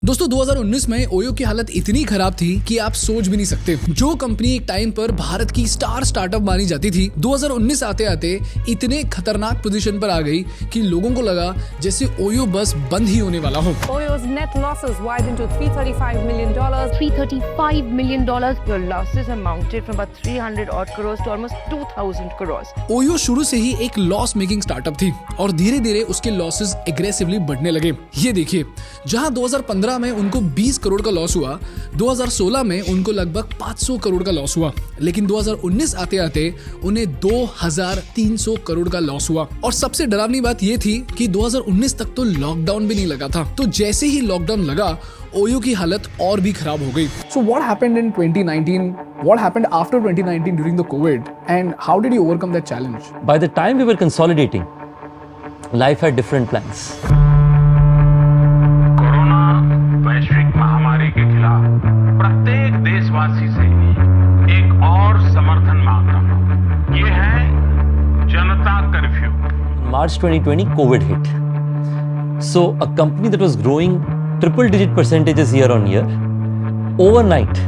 दोस्तों 2019 में ओयो की हालत इतनी खराब थी कि आप सोच भी नहीं सकते। जो कंपनी एक टाइम पर भारत की स्टार स्टार्टअप मानी जाती थी, 2019 आते आते इतने खतरनाक पोजीशन पर आ गई कि लोगों को लगा जैसे ओयो बस बंद ही होने वाला हो। Oyo's net losses widened to $335 million. $335 million. Your losses amounted from about 300 odd crores to almost 2,000 crores. OYO शुरू से ही एक लॉस मेकिंग स्टार्टअप थी और धीरे धीरे उसके लॉसेस एग्रेसिवली बढ़ने लगे। ये देखिए, जहां 2015 में उनको 20 करोड़ का लॉस हुआ, 2016 में उनको लगभग 500 करोड़ का लॉस हुआ, लेकिन 2019 आते आते उन्हें 2300 करोड़ का लॉस हुआ। और सबसे डरावनी बात ये थी कि 2019 तक तो लॉकडाउन भी नहीं लगा था। तो जैसे ही लॉकडाउन लगा, ओयो की हालत और भी खराब हो गई। So what happened in 2019? What happened after 2019 during the COVID? And how did you overcome that challenge? By the time we were consolidating, life had different plans. Corona वैश्विक महामारी के खिलाफ प्रत्येक देशवासी से एक और समर्थन मांग रहा हूं। ये है जनता curfew. In March 2020, COVID hit. So a company that was growing triple-digit percentages year on year, overnight,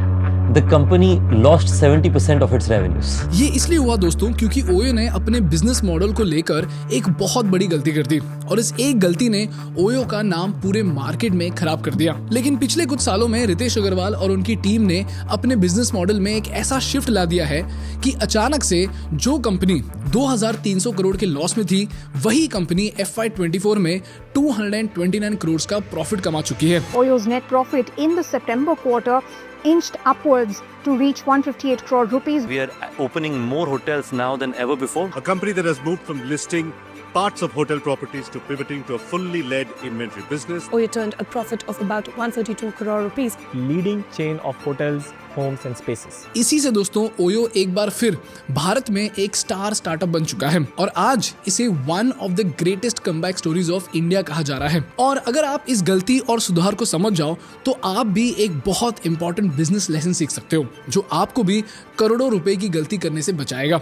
the company lost 70% of its revenues. ये इसलिए हुआ दोस्तों क्योंकि ओयो ने अपने बिजनेस मॉडल को लेकर एक बहुत बड़ी गलती कर दी और इस एक गलती ने ओयो का नाम पूरे मार्केट में खराब कर दिया। लेकिन पिछले कुछ सालों में रितेश अग्रवाल और उनकी टीम ने अपने बिजनेस मॉडल में एक ऐसा शिफ्ट ला दिया है कि अचानक से जो कंपनी 2300 करोड़ के लॉस में थी, वही कंपनी FY24 में 229 करोड़ का प्रॉफिट कमा चुकी है। Oyo's net profit in the September quarter inched upwards to reach 158 crore rupees. We are opening more hotels now than ever before. A company that has moved from listing parts of hotel properties to pivoting to a fully led inventory business. Oyo turned a profit of about 132 crore rupees. leading chain of hotels, homes and spaces. इसी से दोस्तों OYO एक बार फिर भारत में एक star startup बन चुका है और आज इसे one of the greatest comeback stories of India कहा जा रहा है। और अगर आप इस गलती और सुधार को समझ जाओ तो आप भी एक बहुत इंपॉर्टेंट बिजनेस लेसन सीख सकते हो जो आपको भी करोड़ों रुपए की गलती करने से बचाएगा।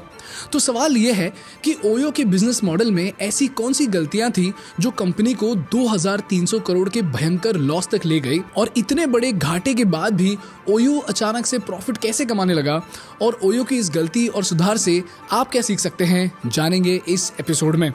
तो सवाल यह है कि ओयो के बिजनेस मॉडल में ऐसी कौन सी गलतियां थी जो कंपनी को 2300 करोड़ के भयंकर लॉस तक ले गई और इतने बड़े घाटे के बाद भी ओयो अचानक से प्रॉफिट कैसे कमाने लगा, और ओयो की इस गलती और सुधार से आप क्या सीख सकते हैं, जानेंगे इस एपिसोड में।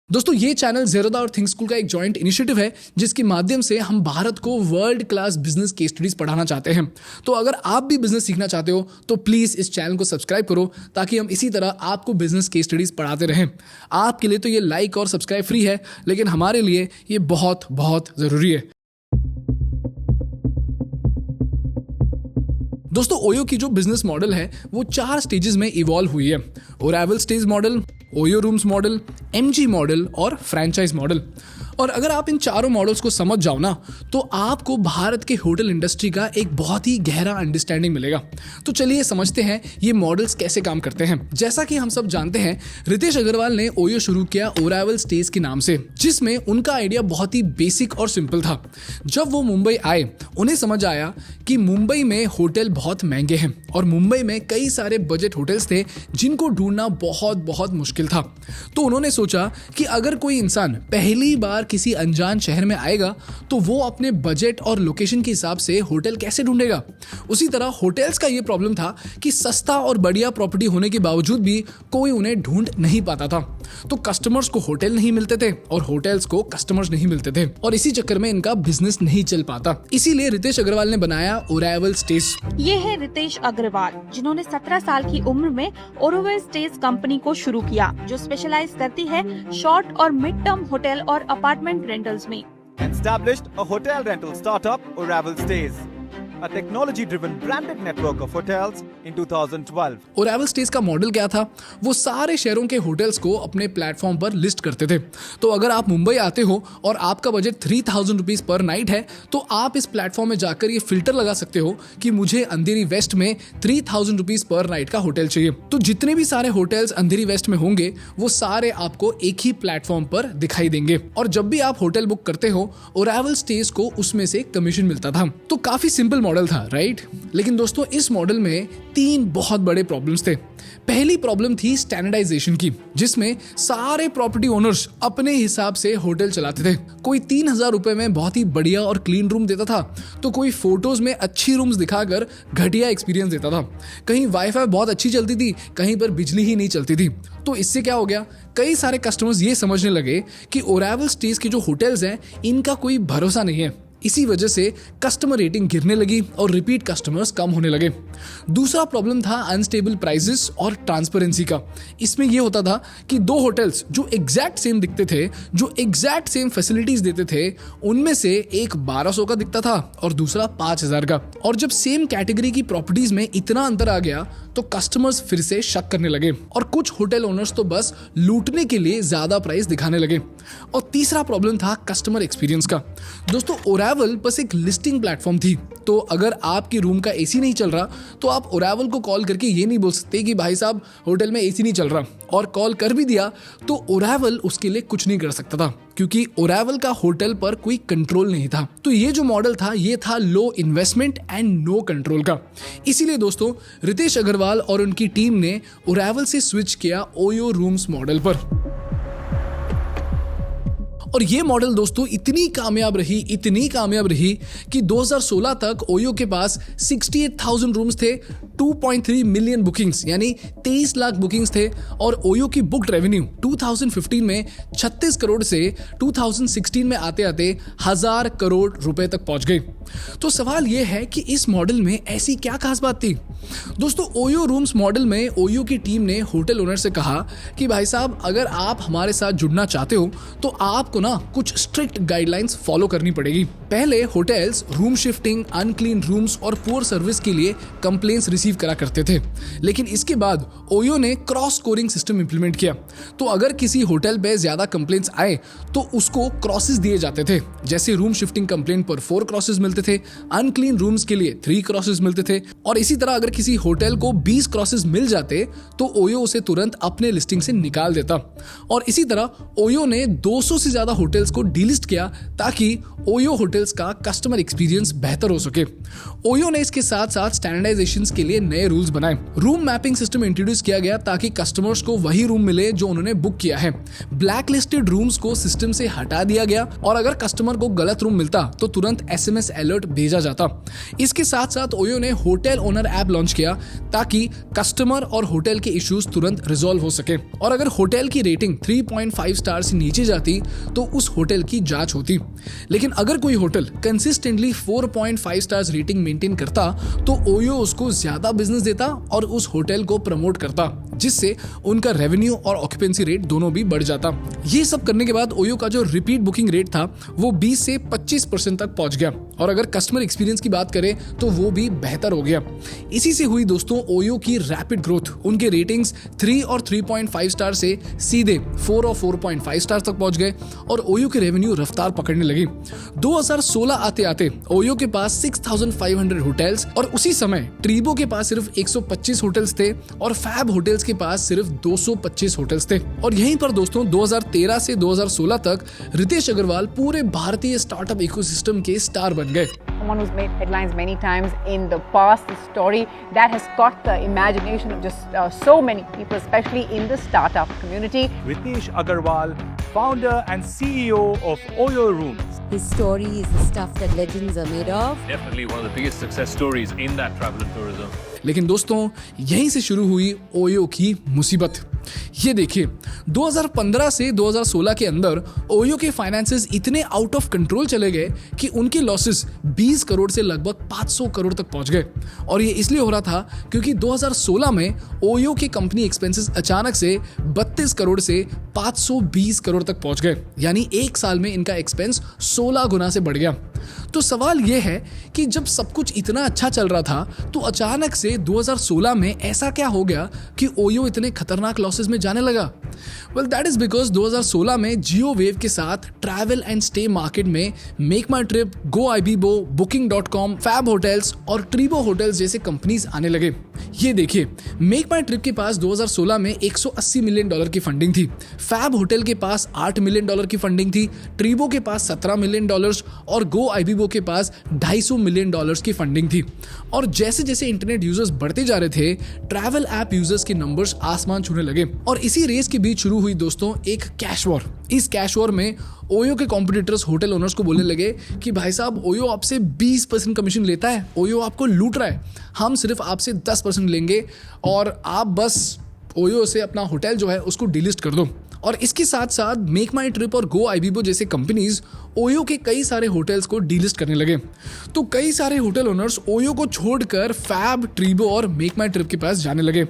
दोस्तों ये चैनल ज़ेरोदा और थिंक स्कूल का एक जॉइंट इनिशिएटिव है जिसके माध्यम से हम भारत को world class business case studies पढ़ाना चाहते हैं। तो अगर आप भी बिजनेस सीखना चाहते हो तो प्लीज़ इस चैनल को सब्सक्राइब करो ताकि हम इसी तरह आपको बिजनेस केस स्टडीज पढ़ाते रहें। आपके लिए तो ये लाइक और सब्सक्राइब फ्री है, लेकिन हमारे लिए ये बहुत बहुत ज़रूरी है। दोस्तों ओयो की जो बिजनेस मॉडल है वो 4 स्टेजेस में इवॉल्व हुई है। ओरावल stage model, OYO rooms model, MG model और फ्रेंचाइज मॉडल। और अगर आप इन चारों मॉडल्स को समझ जाओ ना तो आपको भारत के होटल इंडस्ट्री का एक बहुत ही गहरा अंडरस्टैंडिंग मिलेगा। तो चलिए समझते हैं ये मॉडल्स कैसे काम करते हैं। जैसा कि हम सब जानते हैं, रितेश अग्रवाल ने ओयो शुरू किया ओरावल स्टेज के नाम से, जिसमें उनका आइडिया बहुत ही बेसिक और सिंपल था। जब वो मुंबई आए, उन्हें समझ आया कि मुंबई में होटल बहुत महंगे हैं और मुंबई में कई सारे बजट होटल्स थे जिनको ढूंढना बहुत बहुत मुश्किल था। तो उन्होंने सोचा कि अगर कोई इंसान पहली बार किसी अनजान शहर में आएगा तो वो अपने बजट और लोकेशन के हिसाब से होटल कैसे ढूंढेगा। उसी तरह होटल्स का ये प्रॉब्लम था कि सस्ता और बढ़िया प्रॉपर्टी होने के बावजूद भी कोई उन्हें ढूंढ नहीं पाता था। तो कस्टमर्स को होटल नहीं मिलते थे और होटल्स को कस्टमर्स नहीं मिलते थे और इसी चक्कर में इनका बिजनेस नहीं चल पाता। इसीलिए रितेश अग्रवाल ने बनाया ओरावल स्टेज। ये है रितेश अग्रवाल, जिन्होंने 17 साल की उम्र में ओरावल स्टेज कंपनी को शुरू किया, जो स्पेशलाइज करती है शॉर्ट और मिड टर्म होटल और अपार्टमेंट रेंटल्स में। Established a hotel rental startup, Oravel Stays, a technology-driven branded network of hotels in 2012. ओरावल stage का मॉडल क्या था? वो सारे शहरों के होटल्स को अपने प्लेटफॉर्म पर लिस्ट करते थे। तो अगर आप मुंबई आते हो और आपका बजट 3000 रुपीज पर नाइट है तो आप इस प्लेटफॉर्म में जाकर ये फिल्टर लगा सकते हो कि मुझे अंधेरी वेस्ट में 3000 रुपीज पर नाइट का होटल चाहिए। तो जितने भी सारे होटल्स अंधेरी वेस्ट में होंगे वो सारे आपको एक ही प्लेटफॉर्म पर दिखाई देंगे और जब भी आप होटल बुक करते हो ओरावल स्टेज को उसमें से कमीशन मिलता था। तो काफी सिंपल मॉडल था, राइट? लेकिन दोस्तों इस मॉडल में 3 बहुत बड़े प्रॉब्लम्स थे। पहली प्रॉब्लम थी स्टैंडर्डाइजेशन की, जिसमें सारे प्रॉपर्टी ओनर्स अपने हिसाब से होटल चलाते थे। कोई 3,000 रुपए में बहुत ही बढ़िया और क्लीन रूम देता था, तो कोई फोटोज में अच्छी रूम्स दिखाकर घटिया एक्सपीरियंस देता था। कहीं वाईफाई बहुत अच्छी चलती थी, कहीं पर बिजली ही नहीं चलती थी। तो इससे क्या हो गया, कई सारे कस्टमर्स ये समझने लगे कि ओरेवल स्टेज के जो होटल्स हैं इनका कोई भरोसा नहीं है। इसी वजह से कस्टमर रेटिंग गिरने लगी और रिपीट कस्टमर्स कम होने लगे। दूसरा प्रॉब्लम था अनस्टेबल प्राइसेस और ट्रांसपेरेंसी का। इसमें यह होता था कि 2 होटल्स जो एग्जैक्ट सेम दिखते थे, जो एग्जैक्ट सेम फैसिलिटीज देते थे, उनमें से एक 1200 का दिखता था और दूसरा 5,000 का। और जब सेम कैटेगरी की प्रॉपर्टीज में इतना अंतर आ गया तो कस्टमर्स फिर से शक करने लगे और कुछ होटल ओनर्स तो बस लूटने के लिए ज्यादा प्राइस दिखाने लगे। और तीसरा प्रॉब्लम था कस्टमर एक्सपीरियंस का। दोस्तों ओरेवल बस एक लिस्टिंग प्लेटफॉर्म थी, तो अगर आपकी रूम का एसी नहीं चल रहा तो आप ओरेवल को कॉल करके ये नहीं बोल सकते कि भाई साहब होटल में एसी नहीं चल रहा, और कॉल कर भी दिया तो ओरेवल उसके लिए कुछ नहीं कर सकता था, क्योंकि ओरेवल का होटल पर कोई कंट्रोल नहीं था। तो ये जो मॉडल था ये था लो इन्वेस्टमेंट एंड नो कंट्रोल का। इसीलिए दोस्तों रितेश अग्रवाल और उनकी टीम ने ओरेवल से स्विच किया ओयो रूम्स मॉडल पर। और ये मॉडल दोस्तों इतनी कामयाब रही कि 2016 तक ओयो के पास 68,000 रूम्स थे, 2.3 मिलियन बुकिंग्स यानी 23 लाख बुकिंग्स थे, और ओयो की बुक्ड रेवेन्यू 2015 में 36 करोड़ से 2016 में आते आते 1000 करोड़ रुपए तक पहुंच गई। तो सवाल यह है कि इस मॉडल में ऐसी क्या खास बात थी? दोस्तों ओयो रूम्स मॉडल में ओयो की टीम ने होटल ओनर से कहा कि भाई साहब अगर आप हमारे साथ जुड़ना चाहते हो तो आपको ना कुछ स्ट्रिक्ट गाइडलाइंस फॉलो करनी पड़ेगी। पहले hotels room shifting, unclean rooms और पुअर सर्विस के लिए कंप्लेंट्स रिसीव करा करते थे, लेकिन इसके बाद ओयो ने क्रॉस स्कोरिंग सिस्टम इंप्लीमेंट किया। तो अगर किसी होटल पे ज्यादा कंप्लेंट्स आए तो उसको क्रॉसेस दिए जाते थे। जैसे रूम शिफ्टिंग कंप्लेंट पर 4 क्रॉसेस मिलते थे, अनक्लीन रूम्स के लिए 3 क्रॉसेस मिलते थे, और इसी तरह अगर किसी होटल को 20 क्रॉसेस मिल जाते तो ओयो उसे तुरंत अपने लिस्टिंग से निकाल देता। और इसी तरह ओयो ने 200 से ज्यादा होटल्स को डीलिस्ट किया ताकि ओयो होटल्स का कस्टमर एक्सपीरियंस बेहतर हो सके। ओयो ने इसके साथ साथ स्टैंडर्डाइजेशन के लिए नए रूल्स बनाए। रूम मैपिंग सिस्टम इंट्रोड्यूस किया गया ताकि कस्टमर्स को वही रूम मिले जो उन्होंने बुक किया है। ब्लैक लिस्टेड रूम्स को सिस्टम से हटा दिया गया, और अगर कस्टमर को गलत रूम मिलता तो तुरंत SMS अलर्ट भेजा जाता। इसके साथ साथ ओयो ने होटल ओनर ऐप लॉन्च किया ताकि कस्टमर और होटल के इश्यूज तुरंत रिजॉल्व हो सके, और अगर होटल की रेटिंग 3.5 स्टार से नीचे जाती तो उस होटल की जांच होती। लेकिन अगर कोई hotel consistently 4.5 stars rating maintain करता तो ओयो उसको ज्यादा बिजनेस देता और उस होटल को प्रमोट करता, जिससे उनका रेवेन्यू और ऑक्यूपेंसी रेट दोनों भी बढ़ जाता। ये सब करने के बाद ओयो का जो रिपीट बुकिंग रेट था वो 20 से 25% तक पहुंच गया, और अगर कस्टमर एक्सपीरियंस की बात करें तो वो भी बेहतर हो गया। इसी से हुई दोस्तों ओयो की रैपिड ग्रोथ। उनके रेटिंग्स 3 और 3.5 स्टार से सीधे 4 और 4.5 स्टार तक पहुंच गए, और ओयो की रेवेन्यू रफ्तार पकड़ने लगी। 2016 आते आते ओयो के पास 6,500 होटल्स, और उसी समय ट्रीबो के पास सिर्फ 125 होटल्स थे और फैब होटल्स के पास सिर्फ 225 होटल्स थे। और यहीं पर दोस्तों 2013 से 2016 तक रितेश अग्रवाल पूरे भारतीय स्टार्टअप इकोसिस्टम के स्टार बन गए। Someone who's made headlines many times in the past, a story that has caught the imagination of just so many people, especially in the startup community. Ritesh Agarwal, founder and CEO of Oyo Rooms. His story is the stuff that legends are made of. Definitely one of the biggest success stories in that travel and tourism. लेकिन दोस्तों यहीं से शुरू हुई OYO की मुसीबत। ये देखिए 2015 से 2016 के अंदर ओयो के फाइनेंसेस इतने आउट ऑफ कंट्रोल चले गए कि उनके लॉसेस 20 करोड़ से लगभग 500 करोड़ तक पहुंच गए। और ये इसलिए हो रहा था क्योंकि 2016 में ओयो के कंपनी एक्सपेंसेस अचानक से 32 करोड़ से 520 करोड़ तक पहुंच गए, यानी एक साल में इनका एक्सपेंस 16 गुना से बढ़ गया। तो सवाल यह है कि जब सब कुछ इतना अच्छा चल रहा था तो अचानक से 2016 में ऐसा क्या हो गया कि ओयो इतने खतरनाक लॉसेस में जाने लगा? वेल दैट इज बिकॉज 2016 में जियो वेव के साथ ट्रैवल एंड स्टे मार्केट में मेक माई ट्रिप, गो आईबीबो, Booking.com, फैब होटल्स और ट्रीबो होटल्स जैसे कंपनीज आने लगे। ये देखिए, मेक माई ट्रिप के पास 2016 में $180 मिलियन की फंडिंग थी, फैब होटल के पास $8 मिलियन की फंडिंग थी, ट्रीबो के पास $17 मिलियन और गो आईबीबो के पास $250 मिलियन की फंडिंग थी। और जैसे जैसे इंटरनेट यूजर्स बढ़ते जा रहे थे, ट्रैवल ऐप यूजर्स के नंबर्स आसमान छूने लगे। और इसी रेस के बीच शुरू हुई दोस्तों एक कैश वॉर। इस कैश वॉर में ओयो के कॉम्पिटिटर्स होटल ओनर्स को बोलने लगे कि भाई साहब, ओयो आपसे 20% कमीशन लेता है, ओयो आपको लूट रहा है, हम सिर्फ आपसे 10% लेंगे और आप बस ओयो से अपना होटल जो है उसको डिलिस्ट कर दो। और इसके साथ साथ मेक माई ट्रिप और गो आईबीबो जैसे कंपनीज ओयो के कई सारे होटल्स को डीलिस्ट करने लगे। तो कई सारे होटल ओनर्स ओयो को छोड़कर फैब, ट्रीबो और मेक माई ट्रिप के पास जाने लगे।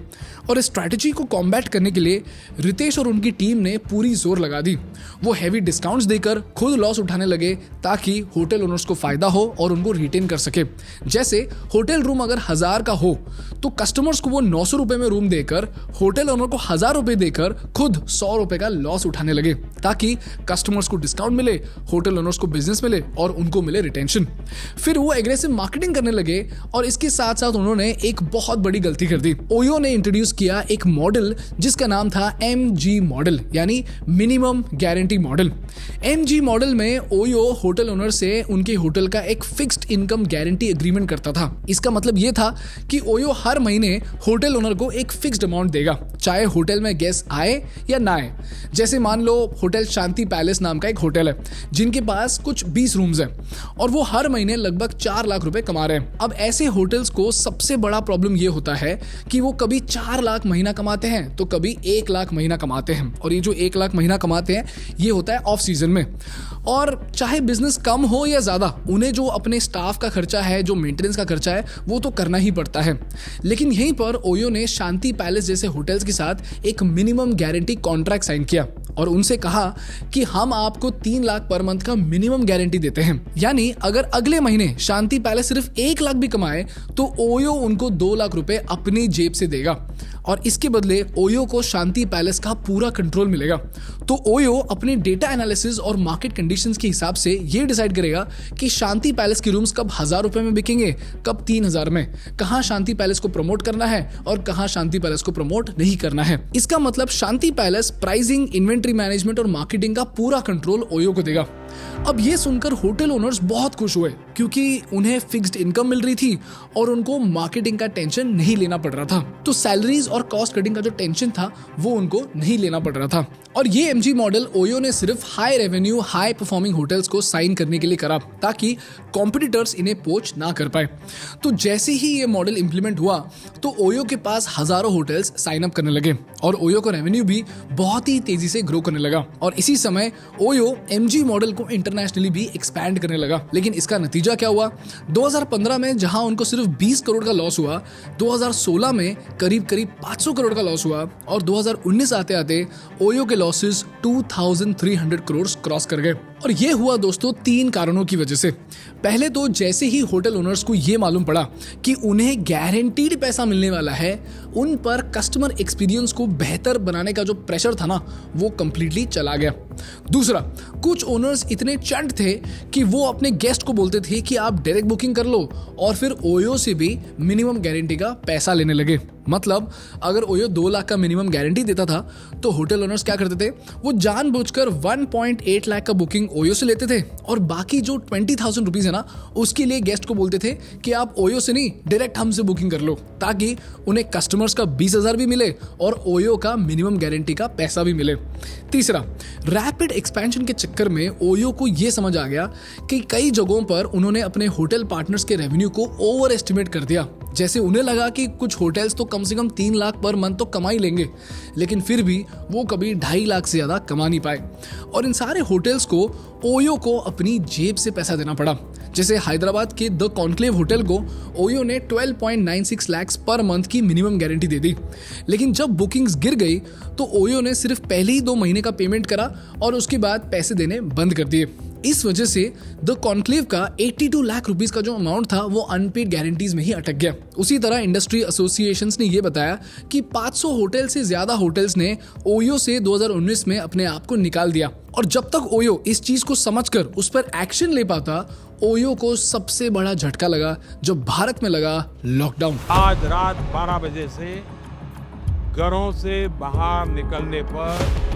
और इस स्ट्रैटेजी को कॉम्बैट करने के लिए रितेश और उनकी टीम ने पूरी जोर लगा दी। वो हैवी डिस्काउंट्स देकर खुद लॉस उठाने लगे ताकि होटल ओनर्स को फायदा हो और उनको रिटेन कर सके। जैसे होटल रूम अगर 1000 का हो तो कस्टमर्स को वो 900 रुपए में रूम देकर होटल ओनर को 1000 रुपए देकर खुद 100 रुपए का लॉस उठाने लगे ताकि कस्टमर्स को डिस्काउंट मिले, होटल ओनर्स को बिजनेस मिले और उनको मिले रिटेंशन। फिर वो एग्रेसिव मार्केटिंग करने लगे और इसके साथ साथ उन्होंने एक बहुत बड़ी गलती कर दी। ओयो ने इंट्रोड्यूस किया एक मॉडल जिसका नाम था MG मॉडल, यानी minimum guarantee model. MG model में ओयो होटल ओनर से उनके होटल का एक फिक्स्ड इनकम गारंटी एग्रीमेंट करता था। इसका मतलब ये था कि ओयो हर महीने होटल ओनर को एक फिक्स्ड अमाउंट देगा, चाहे होटल में गेस्ट आए या ना आए। जैसे मान लो होटल शांति पैलेस नाम का एक होटल है जिनके पास कुछ 20 रूम्स हैं और वो हर महीने लगभग 4 लाख रुपए कमा रहे हैं। अब ऐसे होटल्स को सबसे बड़ा प्रॉब्लम ये होता है कि वो कभी 4 लाख महीना कमाते हैं तो कभी 1 लाख महीना कमाते हैं। और ये जो 1 लाख महीना कमाते हैं ये होता है ऑफ सीजन में। और चाहे बिजनेस कम हो या ज्यादा, उन्हें जो अपने स्टाफ का खर्चा है, जो मेंटेनेंस का खर्चा है, वो तो करना ही पड़ता है। लेकिन यहीं पर ओयो ने शांति पैलेस जैसे होटल्स के साथ एक मिनिमम गारंटी कॉन्ट्रैक्ट साइन किया और उनसे कहा कि हम आपको 3 लाख पर मंथ का मिनिमम गारंटी देते हैं। यानी अगर अगले महीने शांति पैलेस सिर्फ 1 लाख भी कमाए तो ओयो उनको 2 लाख रुपए अपनी जेब से देगा और इसके बदले ओयो को शांति पैलेस का पूरा कंट्रोल मिलेगा। तो ओयो अपने डेटा एनालिसिस और मार्केट कंडीशंस के हिसाब से ये डिसाइड करेगा कि शांति पैलेस की रूम्स कब 1000 रुपए में बिकेंगे, कब 3000 में, कहां शांति पैलेस को प्रमोट करना है और कहां शांति पैलेस को प्रमोट नहीं करना है। इसका मतलब शांति पैलेस प्राइसिंग, इन्वेंट्री मैनेजमेंट और मार्केटिंग का पूरा कंट्रोल ओयो को देगा। अब ये सुनकर होटल ओनर्स बहुत खुश हुए क्योंकि उन्हें फिक्स्ड इनकम मिल रही थी और उनको मार्केटिंग का टेंशन नहीं लेना पड़ रहा था। तो सैलरीज और कॉस्ट कटिंग का जो टेंशन था वो उनको नहीं लेना पड़ रहा था। और ये MG मॉडल ओयो ने सिर्फ high revenue, high performing hotels को साइन करने के लिए करा ताकि कॉम्पिटिटर्स इन्हें पोच ना कर पाए। तो जैसे ही ये मॉडल इंप्लीमेंट हुआ तो ओयो के पास हजारों होटल्स साइन अप करने लगे और ओयो का रेवेन्यू भी बहुत ही तेजी से ग्रो करने लगा। और इसी समय ओयो MG मॉडल को इंटरनेशनली भी एक्सपैंड करने लगा। लेकिन इसका नतीजा क्या हुआ? 2015 में जहां उनको सिर्फ 20 करोड़ का लॉस हुआ, 2016 में करीब 500 करोड़ का लॉस हुआ और 2019 आते आते ओयो के लॉसेस 2300 करोड़ क्रॉस कर गए। और ये हुआ दोस्तों 3 कारणों की वजह से। पहले तो जैसे ही होटल ओनर्स को ये मालूम पड़ा कि उन्हें गारंटीड पैसा मिलने वाला है, उन पर कस्टमर एक्सपीरियंस को बेहतर बनाने का जो प्रेशर था ना, वो कंप्लीटली चला गया। दूसरा, कुछ ओनर्स इतने चंट थे कि वो अपने गेस्ट को बोलते थे कि आप डायरेक्ट बुकिंग कर लो और फिर ओयो से भी मिनिमम गारंटी का पैसा लेने लगे। मतलब अगर ओयो 2 लाख का मिनिमम गारंटी देता था तो होटल ओनर्स क्या करते थे, वो जानबूझकर 1.8 लाख का बुकिंग ओयो से लेते थे और बाकी जो 20,000 रुपीज है ना, उसके लिए गेस्ट को बोलते थे कि आप ओयो से नहीं, डायरेक्ट हमसे बुकिंग कर लो, ताकि उन्हें कस्टमर्स का 20,000 भी मिले और ओयो का मिनिमम गारंटी का पैसा भी मिले। तीसरा, रैपिड एक्सपेंशन के चक्कर में ओयो को यह समझ आ गया कि कई जगहों पर उन्होंने अपने होटल पार्टनर्स के रेवेन्यू को ओवर एस्टिमेट कर दिया। जैसे उन्हें लगा कि कुछ होटल्स तो कम से कम 3 लाख पर मंथ तो कमा ही लेंगे, लेकिन फिर भी वो कभी 2.5 लाख से ज्यादा कमा नहीं पाए और इन सारे होटल्स को ओयो को अपनी जेब से पैसा देना पड़ा। जैसे हैदराबाद के द कॉन्क्लेव होटल को ओयो ने 12.96 लाख पर मंथ की मिनिमम गारंटी दे दी, लेकिन जब बुकिंग्स गिर गई तो ओयो ने सिर्फ पहले ही 2 महीने का पेमेंट करा और उसके बाद पैसे देने बंद कर दिए। इस वजह से द कॉन्क्लेव का 82 लाख रुपीस का जो अमाउंट था वो अनपेड गारंटीज में ही अटक गया। उसी तरह इंडस्ट्री एसोसिएशंस ने ये बताया कि 500 होटल से ज्यादा होटल्स ने ओयो से 2019 में अपने आप को निकाल दिया, और जब तक ओयो इस चीज को समझकर उस पर एक्शन ले पाता, ओयो को सबसे बड़ा झटका लगा जो भारत में लगा, लॉकडाउन। आज रात 12 बजे से घरों से बाहर निकलने पर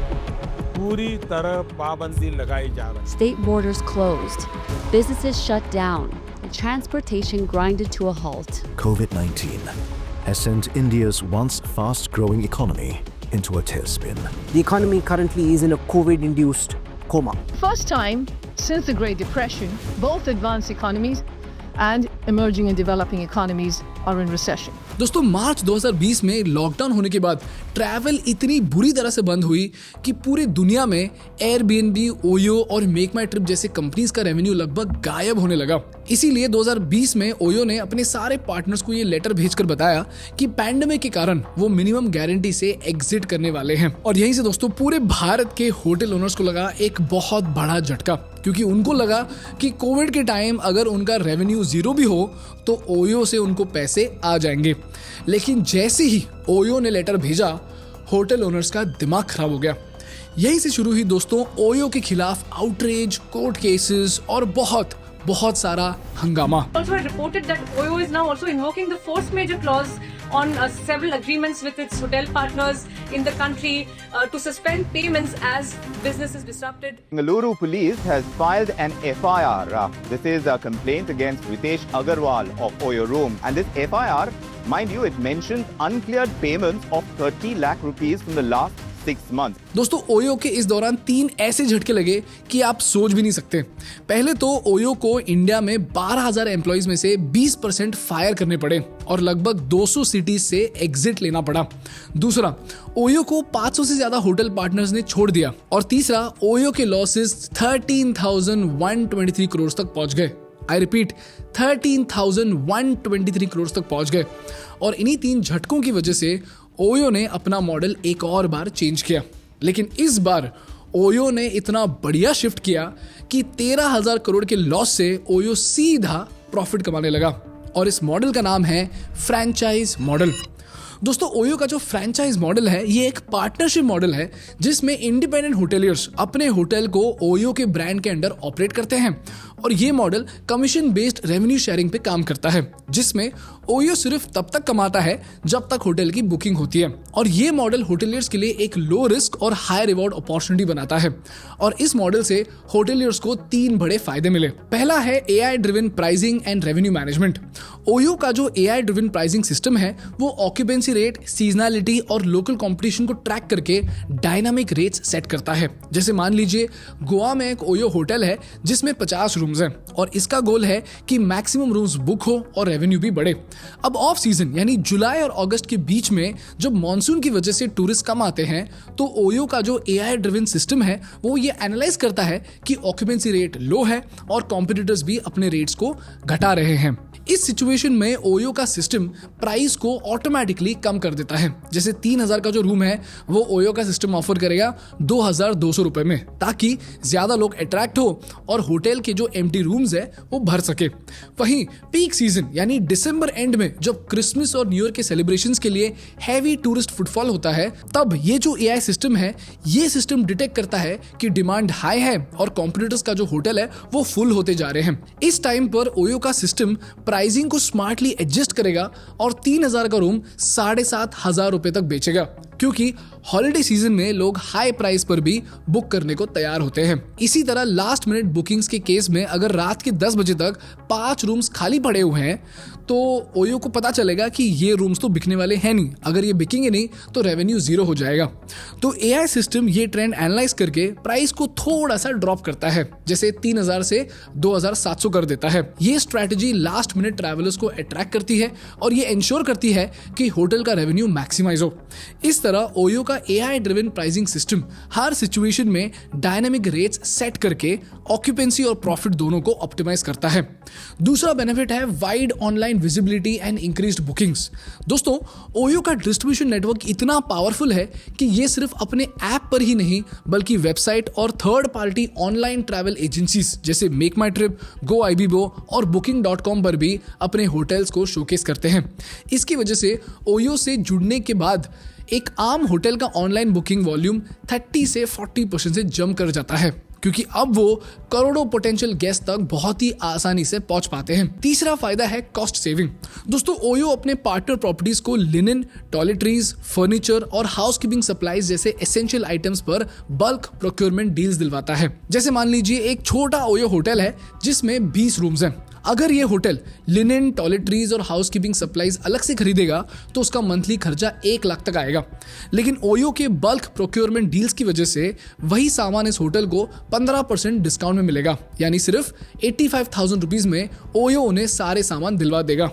पूरी तरह पाबंदी लगाई जा रही है। State borders closed, businesses shut down, and transportation grinded to a halt. COVID-19 has sent India's once fast-growing economy into a tailspin. The economy currently is in a COVID-induced coma. First time since the Great Depression, both advanced economies and emerging and developing economies are in recession. दोस्तों, मार्च 2020 में lockdown होने के बाद travel इतनी बुरी तरह से बंद हुई कि पूरी दुनिया में एयरबीएनबी, ओयो और मेक माई ट्रिप जैसे कंपनीज का रेवेन्यू लगभग गायब होने लगा। इसीलिए 2020 में ओयो ने अपने सारे पार्टनर्स को ये लेटर भेजकर बताया कि पैंडेमिक के कारण वो मिनिमम गारंटी से एग्जिट करने वाले हैं। और यहीं से दोस्तों पूरे भारत के होटल ओनर्स को लगा एक बहुत बड़ा झटका, क्योंकि उनको लगा कि कोविड के टाइम अगर उनका रेवेन्यू जीरो भी हो तो ओयो से उनको पैसे आ जाएंगे। लेकिन जैसे ही ओयो ने लेटर भेजा, होटल ओनर्स का दिमाग खराब हो गया। यहीं से शुरू हुई दोस्तों ओयो के खिलाफ आउटरीच, कोर्ट केसेस और बहुत सारा हंगामा। Also reported that OYO is now also invoking the force majeure clause on several agreements with its hotel partners in the country to suspend payments as business is disrupted. Bengaluru police has filed an FIR. This is a complaint against Ritesh Agarwal of OYO Room, and this FIR, mind you, it mentions uncleared payments of 30 lakh rupees from the last 6 months. दोस्तों, OYO के इस दौरान 3 ऐसे झटके लगे कि आप सोच भी नहीं सकते। पहले तो ओयो को इंडिया में 12,000 एम्प्लॉइज में से 20% फायर करने पड़े और लगभग 200 सिटीज से एग्जिट लेना पड़ा। दूसरा, ओयो को 500 से ज्यादा होटल पार्टनर्स ने छोड़ दिया। और तीसरा, ओयो के लॉसेस 13,123 करोड़ तक पहुंच गए। आई रिपीट, 13,123 करोड़ तक पहुंच गए। और इन्हीं 3 झटकों की वजह से ओयो ने अपना मॉडल एक और बार चेंज किया। लेकिन इस बार ओयो ने इतना बढ़िया शिफ्ट किया कि 13,000 करोड़ के लॉस से ओयो सीधा प्रॉफिट कमाने लगा। और इस मॉडल का नाम है फ्रैंचाइज मॉडल। दोस्तों, ओयो का जो फ्रैंचाइज मॉडल है ये एक पार्टनरशिप मॉडल है जिसमें इंडिपेंडेंट होटेलियर्स अपने होटल को ओयो के ब्रांड के अंडर ऑपरेट करते हैं। और ये model commission based revenue sharing पे काम करता है, जिसमें ओयो सिर्फ तब तक कमाता है जब तक होटल की बुकिंग होती है। और ये मॉडल होटेलियर्स के लिए एक लो रिस्क और हाई रिवॉर्ड अपॉर्चुनिटी बनाता है। और इस मॉडल से होटेलियर्स को 3 बड़े फायदे मिले। पहला है AI driven pricing and revenue management. OYO का जो AI ड्रिवन प्राइसिंग सिस्टम है वो ऑक्यूपेंसी रेट, सीजनैलिटी और लोकल कंपटीशन को ट्रैक करके डायनामिक रेट्स सेट करता है। जैसे मान लीजिए गोवा में एक ओयो होटल है जिसमें 50 रूम्स हैं और इसका गोल है कि मैक्सिमम रूम्स बुक हो और रेवेन्यू भी बढ़े। अब ऑफ सीजन यानी जुलाई और अगस्त के बीच में जब मॉनसून की वजह से टूरिस्ट कम आते हैं तो ओयो का जो AI ड्रिवन सिस्टम है वो ये एनालाइज करता है कि ऑक्यूपेंसी रेट लो है और कॉम्पिटिटर्स भी अपने रेट्स को घटा रहे हैं। इस सिचुएशन में ओयो का सिस्टम प्राइस को ऑटोमेटिकली कम कर देता है। जैसे 3,000 का जो रूम है वो ओयो का सिस्टम ऑफर करेगा 2,200 रुपए में, ताकि ज्यादा लोग अट्रैक्ट हो और होटल के जो एम्प्टी रूम्स है वो भर सके। वहीं पीक सीजन यानी दिसंबर एंड में जब क्रिसमस और न्यू ईयर के सेलिब्रेशंस के लिए हैवी टूरिस्ट फुटफॉल होता है, तब ये जो AI सिस्टम है ये सिस्टम डिटेक्ट करता है कि डिमांड हाई है और कॉम्पिटिटर्स का जो होटल है वो फुल होते जा रहे हैं। इस टाइम पर ओयो का सिस्टम प्राइसिंग को स्मार्टली एडजस्ट करेगा और 3,000 का रूम 7,500 रुपए तक बेचेगा, क्योंकि हॉलिडे सीजन में लोग हाई प्राइस पर भी बुक करने को तैयार होते हैं। इसी तरह लास्ट मिनट बुकिंग्स के केस में अगर रात के 10 बजे तक 5 रूम्स खाली पड़े हुए हैं तो ओयो को पता चलेगा कि ये रूम्स तो बिकने वाले हैं नहीं, अगर ये बिकेंगे नहीं तो रेवेन्यू 0 हो जाएगा। तो AI सिस्टम ये ट्रेंड एनालाइज करके प्राइस को थोड़ा सा ड्रॉप करता है, जैसे 3,000 से 2,700 कर देता है। ये स्ट्रैटेजी लास्ट मिनट ट्रैवलर्स को अट्रैक्ट करती है और ये इंश्योर करती है कि होटल का रेवेन्यू मैक्सिमाइज हो। इस तरह ओयो का का AI ड्रिवन प्राइसिंग सिस्टम हर सिचुएशन में डायनामिक रेट्स सेट करके ऑक्यूपेंसी और प्रॉफिट दोनों को ऑप्टिमाइज करता है। दूसरा बेनिफिट है wide online visibility and increased bookings. दोस्तों, ओयो का डिस्ट्रीब्यूशन नेटवर्क इतना पावरफुल है कि ये सिर्फ अपने ऐप पर ही नहीं बल्कि वेबसाइट और third party online travel agencies जैसे मेक माई ट्रिप, GoIbibo और booking.com पर भी अपने होटल्स को शोकेस करते हैं। इसकी वजह से ओयो से जुड़ने के बाद एक आम होटल का ऑनलाइन बुकिंग वॉल्यूम 30 से 40% से जंप कर जाता है, क्योंकि अब वो करोड़ों पोटेंशियल गेस्ट तक बहुत ही आसानी से पहुंच पाते हैं। तीसरा फायदा है कॉस्ट सेविंग। दोस्तों, ओयो अपने पार्टनर प्रॉपर्टीज को लिनन, टॉयलेटरीज, फर्नीचर और हाउसकीपिंग सप्लाईज जैसे एसेंशियल आइटम्स पर बल्क प्रोक्योरमेंट डील्स दिलवाता है। जैसे मान लीजिए एक छोटा ओयो होटल है जिसमें 20 रूम्स हैं। अगर ये होटल लिनन, टॉयलेटरीज और हाउसकीपिंग सप्लाईज अलग से खरीदेगा तो उसका मंथली खर्चा 1 लाख तक आएगा। लेकिन ओयो के बल्क प्रोक्योरमेंट डील्स की वजह से वही सामान इस होटल को 15% डिस्काउंट में मिलेगा, यानी सिर्फ 85,000 रुपीज में ओयो उन्हें सारे सामान दिलवा देगा।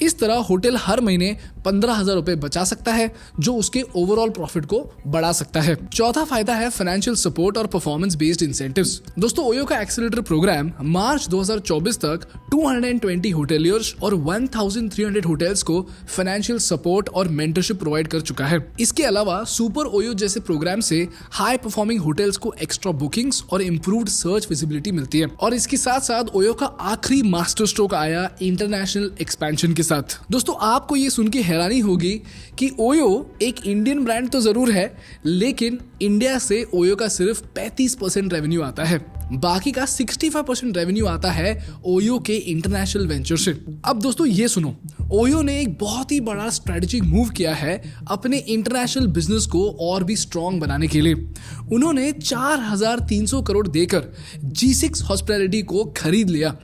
इस तरह होटल हर महीने 15,000 रुपए बचा सकता है, जो उसके ओवरऑल प्रॉफिट को बढ़ा सकता है। चौथा फायदा है फाइनेंशियल सपोर्ट और परफॉर्मेंस बेस्ड इंसेंटिव्स। दोस्तों, ओयो का एक्सेलरेटर प्रोग्राम मार्च 2024 तक 220 होटेलियर्स और 1300 होटल्स को फाइनेंशियल सपोर्ट और मेंटरशिप प्रोवाइड कर चुका है। इसके अलावा सुपर ओयो जैसे प्रोग्राम से हाई परफॉर्मिंग होटल्स को एक्स्ट्रा बुकिंग्स और इंप्रूव्ड सर्च विजिबिलिटी मिलती है। और इसके साथ साथ ओयो का आखिरी मास्टर स्ट्रोक आया इंटरनेशनल एक्सपेंशन के साथ। दोस्तों, आपको ये सुन के हैरानी होगी कि ओयो एक इंडियन ब्रांड तो जरूर है, लेकिन इंडिया से ओयो का सिर्फ 35% रेवेन्यू आता है। बाकी का 65% रेवेन्यू आता है ओयो के इंटरनेशनल वेंचर से। अब दोस्तों ये सुनो, ओयो ने एक बहुत ही बड़ा स्ट्रेटेजिक मूव किया है अपने इंटरनेशनल बिजनेस को और भी स्ट्रॉन्ग बनाने के लिए। उन्होंने 4,300 करोड़ देकर G6 हॉस्पिटैलिटी को खरीद लिया।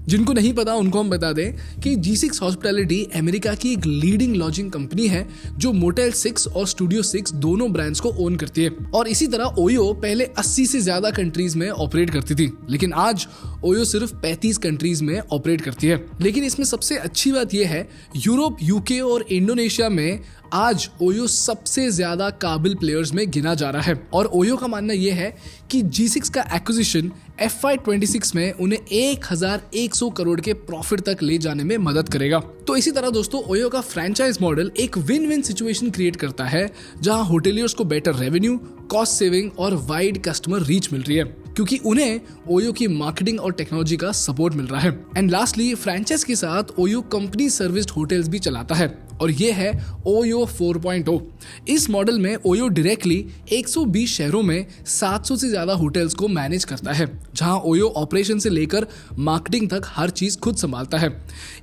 जिनको नहीं पता उनको हम बता दें कि G6 हॉस्पिटैलिटी अमेरिका की एक लीडिंग लॉजिंग कंपनी है जो मोटेल 6 और स्टूडियो 6 दोनों ब्रांड्स को ओन करती है। और इसी तरह ओयो पहले 80 से ज्यादा कंट्रीज में ऑपरेट करती थी, लेकिन आज ओयो सिर्फ 35 कंट्रीज में ऑपरेट करती है। लेकिन इसमें सबसे अच्छी बात यह है, यूरोप, यूके और इंडोनेशिया में आज ओयो सबसे ज्यादा काबिल प्लेयर्स में गिना जा रहा है। और ओयो का मानना यह है कि G6 का एक्विजिशन FY26 में उन्हें 1,100 करोड़ के प्रॉफिट तक ले जाने में मदद करेगा। तो इसी तरह दोस्तों, ओयो का फ्रेंचाइज मॉडल एक विन विन सिचुएशन क्रिएट करता है, जहां होटेलियर्स को बेटर रेवेन्यू, कॉस्ट सेविंग और वाइड कस्टमर रीच मिल रही है, क्योंकि उन्हें ओयो की मार्केटिंग और टेक्नोलॉजी का सपोर्ट मिल रहा है। एंड लास्टली, फ्रेंचाइज के साथ ओयो कंपनी सर्विस्ड होटल्स भी चलाता है, और ये है ओयो 4.0। इस मॉडल में ओयो डायरेक्टली 120 शहरों में 700 से ज्यादा होटल्स को मैनेज करता है, जहां ओयो ऑपरेशन से लेकर मार्केटिंग तक हर चीज खुद संभालता है।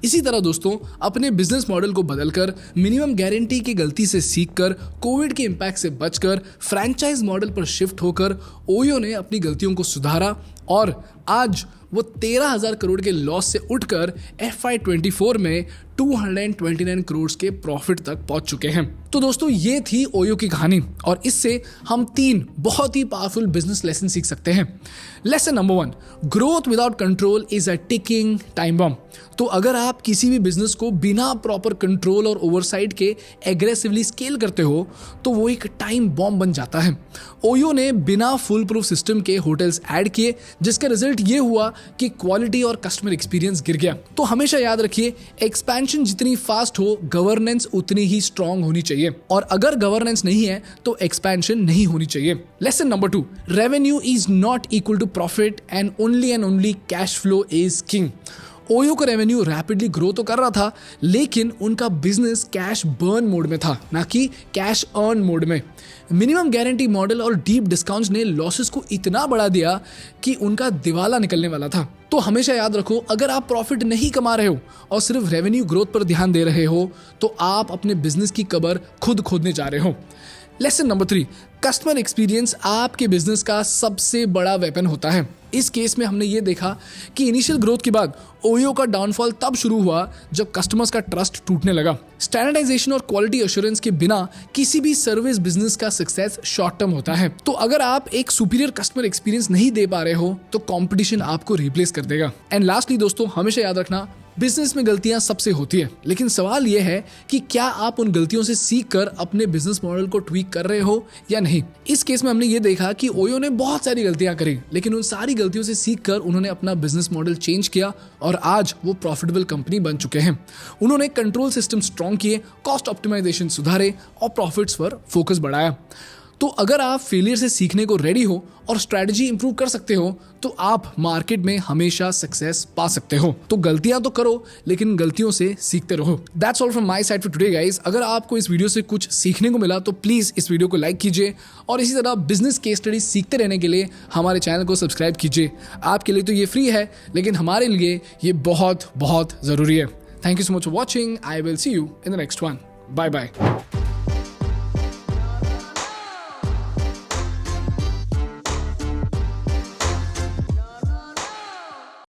इसी तरह दोस्तों, अपने बिजनेस मॉडल को बदलकर, मिनिमम गारंटी की गलती से सीखकर, कोविड के इम्पैक्ट से बचकर फ्रेंचाइज मॉडल पर शिफ्ट होकर ओयो ने अपनी गलतियों को सुधारा और आज वो 13,000 करोड़ के लॉस से उठकर FY24 में 229 करोड़ के प्रॉफिट तक पहुंच चुके हैं। तो दोस्तों, ये थी ओयो की कहानी, और इससे हम 3 बहुत ही पावरफुल बिजनेस लेसन सीख सकते हैं। Lesson number 1, growth without control is a ticking time bomb. तो अगर आप किसी भी बिजनेस को बिना प्रॉपर कंट्रोल और ओवरसाइट के एग्रेसिवली स्केल करते हो तो वो एक टाइम बॉम्ब बन जाता है। ओयो ने बिना फुल प्रूफ सिस्टम के होटल्स ऐड किए, जिसका रिजल्ट ये हुआ कि क्वालिटी और कस्टमर एक्सपीरियंस गिर गया। तो हमेशा याद रखिए, एक्सपेंशन जितनी फास्ट हो, गवर्नेंस उतनी ही स्ट्रांग होनी चाहिए, और अगर गवर्नेंस नहीं है तो एक्सपेंशन नहीं होनी चाहिए। Lesson number 2, revenue is not equal to profit and only cash flow is king. OYO का रेवेन्यू रैपिडली ग्रो तो कर रहा था, लेकिन उनका बिजनेस कैश बर्न मोड में था, ना कि कैश अर्न मोड में। मिनिमम गारंटी मॉडल और डीप डिस्काउंट्स ने लॉसेस को इतना बढ़ा दिया कि उनका दिवाला निकलने वाला था। तो हमेशा याद रखो, अगर आप प्रॉफिट नहीं कमा रहे हो और सिर्फ रेवेन्यू ग्रोथ पर ध्यान दे रहे हो तो आप अपने बिजनेस की कब्र खुद खोदने जा रहे हो। लेसन नंबर 3, कस्टमर एक्सपीरियंस आपके बिजनेस का सबसे बड़ा वेपन होता है। इस केस में हमने ये देखा कि इनिशियल ग्रोथ के बाद ओयो का डाउनफॉल तब शुरू हुआ जब कस्टमर्स का ट्रस्ट टूटने लगा। स्टैंडर्डाइजेशन और क्वालिटी एश्योरेंस के बिना किसी भी सर्विस बिजनेस का सक्सेस शॉर्ट टर्म होता है। तो अगर आप एक सुपीरियर कस्टमर एक्सपीरियंस नहीं दे पा रहे हो तो कंपटीशन आपको रिप्लेस कर देगा। एंड लास्टली दोस्तों, हमेशा याद रखना, बिजनेस में गलतियां सबसे होती है, लेकिन सवाल यह है कि क्या आप उन गलतियों से सीख कर अपने बिजनेस मॉडल को ट्वीक कर रहे हो या नहीं। इस केस में हमने ये देखा कि ओयो ने बहुत सारी गलतियां करी, लेकिन उन सारी गलतियों से सीख कर उन्होंने अपना बिजनेस मॉडल चेंज किया और आज वो प्रॉफिटेबल कंपनी बन चुके हैं। उन्होंने कंट्रोल सिस्टम स्ट्रॉन्ग किए, कॉस्ट ऑप्टिमाइजेशन सुधारे और प्रॉफिट्स पर फोकस बढ़ाया। तो अगर आप फेलियर से सीखने को रेडी हो और स्ट्रैटेजी इंप्रूव कर सकते हो तो आप मार्केट में हमेशा सक्सेस पा सकते हो। तो गलतियां तो करो, लेकिन गलतियों से सीखते रहो। That's all from my side for today guys. अगर आपको इस वीडियो से कुछ सीखने को मिला तो प्लीज इस वीडियो को लाइक कीजिए और इसी तरह बिजनेस केस स्टडी सीखते रहने के लिए हमारे चैनल को सब्सक्राइब कीजिए। आपके लिए तो ये फ्री है, लेकिन हमारे लिए ये बहुत बहुत जरूरी है। Thank you so much for watching. I will see you in the next one. Bye bye.